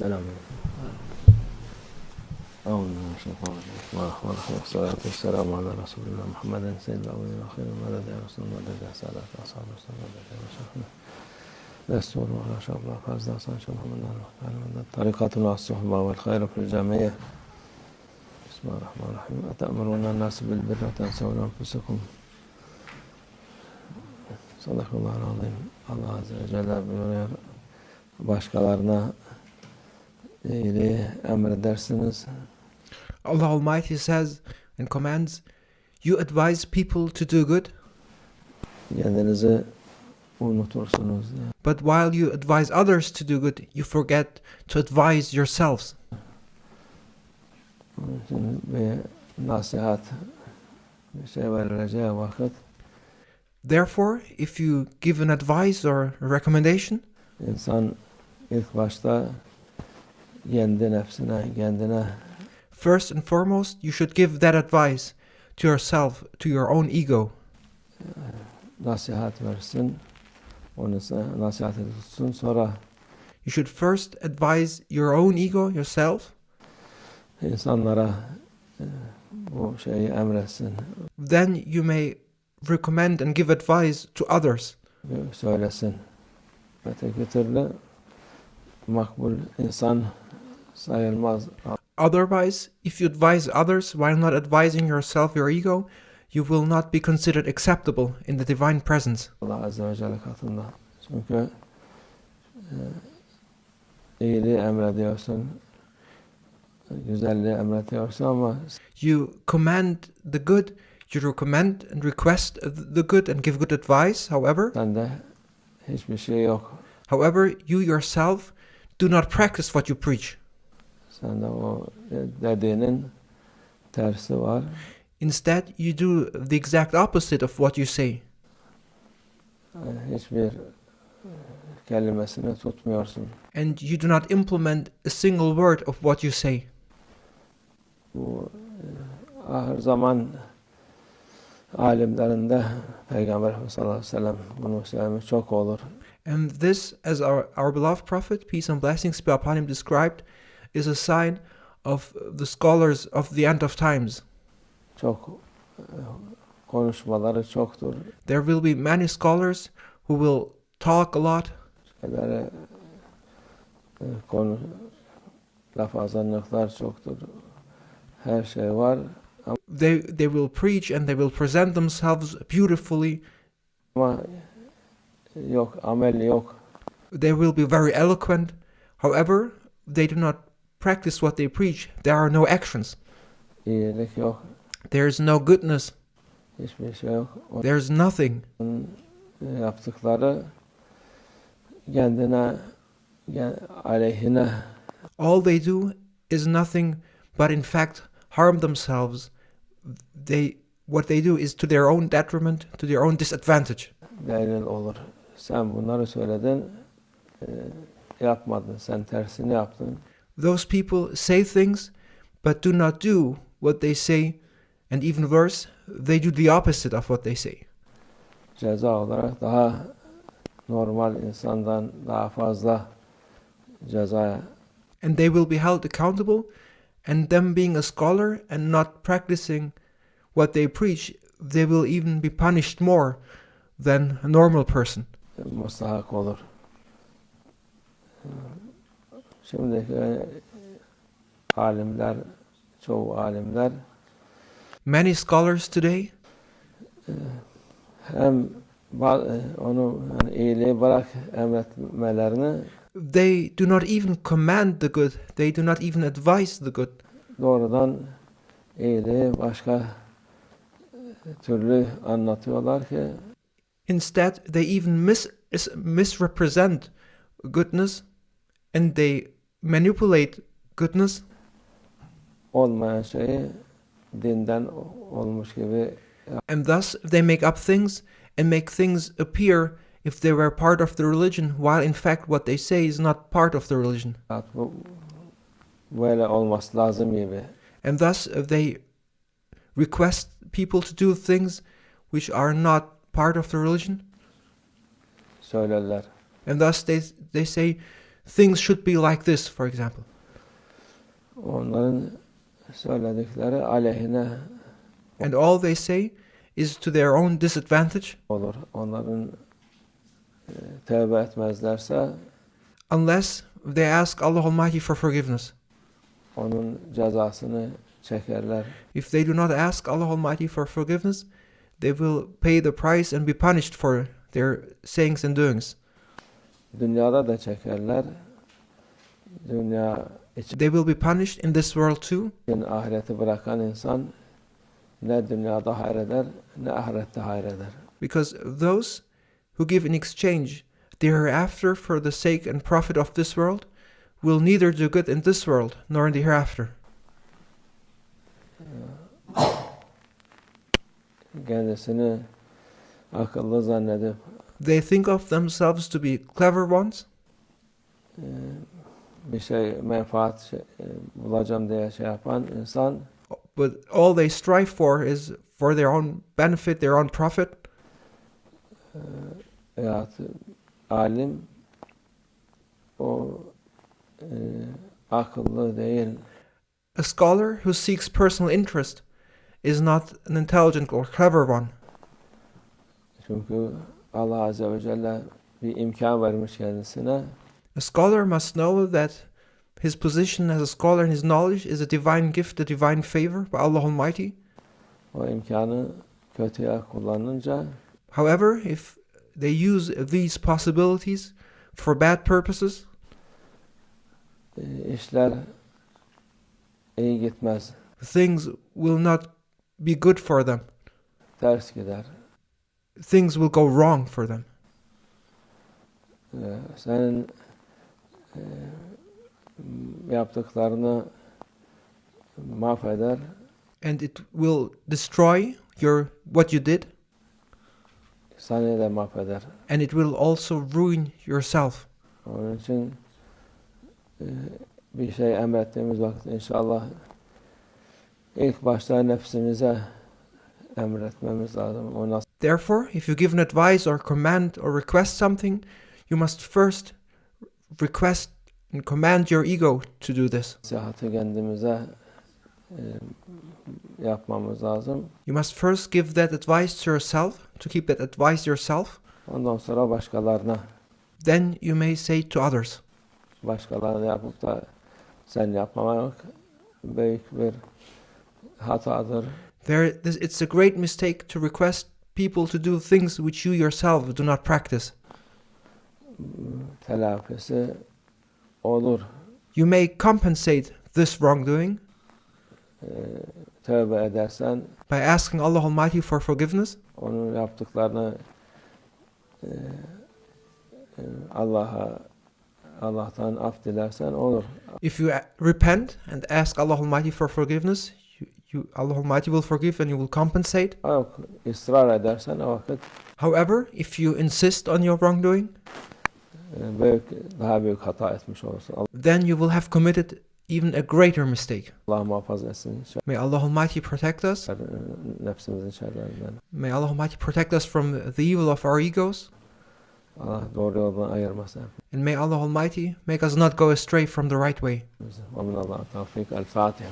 Selam. أعوذ بالله من الشيطان الرجيم. بسم الله الرحمن الرحيم. والصلاة والسلام على رسول الله محمد سيد الأولين والآخرين ومدد يا رسول الله مدد يا سادة أصحاب رسول الله مدد يا شيخنا دستور وعلى شاء الله فاز داصان شيخ محمد الله مدد طريقتنا الصحبة والخير في الجميع. بسم الله الرحمن الرحيم. أتأمرون الناس بالبر وتنسون أنفسكم. Sadakallahu aleyhi. Allah Azze ve Celle buyuruyor. Başkalarına iyiliği emredersiniz. Allah Almighty says and commands, you advise people to do good, Kendinizi unutursunuz. but while you advise others to do good, you forget to advise yourselves. Onun için bir nasihat, bir şey verileceği vakit Therefore, if you give an advice or a recommendation, insan ilk başta kendi nefsine, kendine first and foremost, you should give that advice to yourself, to your own ego. nasihat versin. Onu nasihat tutsun. Sonra You should first advise your own ego, yourself, insanlara bu şeyi emretsin. then you may recommend and give advice to others. Söylesin. Öteki türlü makbul insan sayılmaz. Otherwise, if you advise others while not advising yourself, your ego, you will not be considered acceptable in the divine presence. Allah Azze ve Celle katında. Çünkü iyiliği emrediyorsun, güzelliği emrediyorsun ama You command the good, you recommend and request the good and give good advice, sende hiçbir şey yok. however, you yourself do not practice what you preach. Sende o dediğinin tersi var. Instead, you do the exact opposite of what you say. Hiçbir kelimesini tutmuyorsun. And you do not implement a single word of what you say. Bu ahir zaman alimlerinde Peygamber Efendimiz sallallahu aleyhi ve sellem bunu söylemiş çok olur. And this, as our beloved Prophet, peace and blessings be upon him, described, is a sign of the scholars of the end of times. Çok konuşmaları çoktur. There will be many scholars who will talk a lot, Şeyleri konu lafazanlıklar çoktur. Her şey var they will preach and they will present themselves beautifully. ama yok, amel yok. They will be very eloquent, however, they do not practice what they preach. There are no actions. İyilik yok. There is no goodness. Hiçbir şey yok. There is nothing. Onun yaptıkları kendine, aleyhine All they do is nothing but in fact harm themselves. What they do is to their own detriment, to their own disadvantage. delil olur. Sen bunları söyledin, yapmadın. Sen tersini yaptın. Those people say things but do not do what they say, and even worse, they do the opposite of what they say. Ceza olarak daha normal insandan daha fazla cezaya And they will be held accountable, and them being a scholar and not practicing what they preach, they will even be punished more than a normal person. mustahak olur. Şimdiki alimler, çoğu alimler Many scholars today, hem onu yani iyiliği bırak emretmelerini they do not even command the good, they do not even advise the good. doğrudan iyiliği başka türlü anlatıyorlar ki Instead, they even misrepresent goodness, and they manipulate goodness, olmayan şeyi dinden olmuş gibi and thus they make up things and make things appear if they were part of the religion, while in fact what they say is not part of the religion. bu böyle olması lazım gibi. And thus they request people to do things which are not part of the religion, Söylerler. and thus they say things should be like this, for example. Onların söyledikleri aleyhine And all they say is to their own disadvantage, olur. Onların tövbe etmezlerse unless they ask Allah Almighty for forgiveness. onun cezasını çekerler. If they do not ask Allah Almighty for forgiveness, they will pay the price and be punished for their sayings and doings. Dünyada da çekerler. Dünya için They will be punished in this world too, ahireti bırakan insan ne dünyada hayreder ne ahirette hayreder. because those who give in exchange the hereafter for the sake and profit of this world will neither do good in this world nor in the hereafter. Kendisini akıllı zannedip They think of themselves to be clever ones, bir menfaat bulacağım diye yapan insan but all they strive for is for their own benefit, their own profit. veyahut alim o akıllı değil. A scholar who seeks personal interest is not an intelligent or clever one, Çünkü Allah Azze ve Celle bir imkan vermiş kendisine. A scholar must know that his position as a scholar and his knowledge is a divine gift, a divine favor by Allah Almighty. O imkanı kötüye kullanınca However, if they use these possibilities for bad purposes, işler iyi gitmez. things will not be good for them. Ters gider. Things will go wrong for them. Senin yaptıklarını mahveder. And it will destroy what you did, Seni de mahveder. and it will also ruin yourself. Onun için bir şey emrettiğimiz vakit inşallah ilk başta nefsimize emretmemiz lazım. O nasıl Therefore, if you give an advice or command or request something, you must first request and command your ego to do this. nasihatı kendimize yapmamız lazım. You must first give that advice to yourself, to keep that advice yourself. Ondan sonra başkalarına, Then you may say to others. başkalarına yapıp da sen yapmamak büyük bir hatadır. It's a great mistake to request people to do things which you yourself do not practice. Telafisi olur. You may compensate this wrongdoing Tövbe edersen by asking Allah Almighty for forgiveness, onun yaptıklarını Allah'tan af dilersen olur. if you repent and ask Allah Almighty for forgiveness, Allah Almighty will forgive and you will compensate. Yok, ısrar edersen o vakit However, if you insist on your wrongdoing, daha büyük hata etmiş olursun. then you will have committed even a greater mistake. Allah muhafaza etsin. May Allah Almighty protect us. Nefsimizin şerlerinden. May Allah Almighty protect us from the evil of our egos. Allah doğru yoldan ayırmasın. And may Allah Almighty make us not go astray from the right way. Ve minallah tevfik. El Fatiha.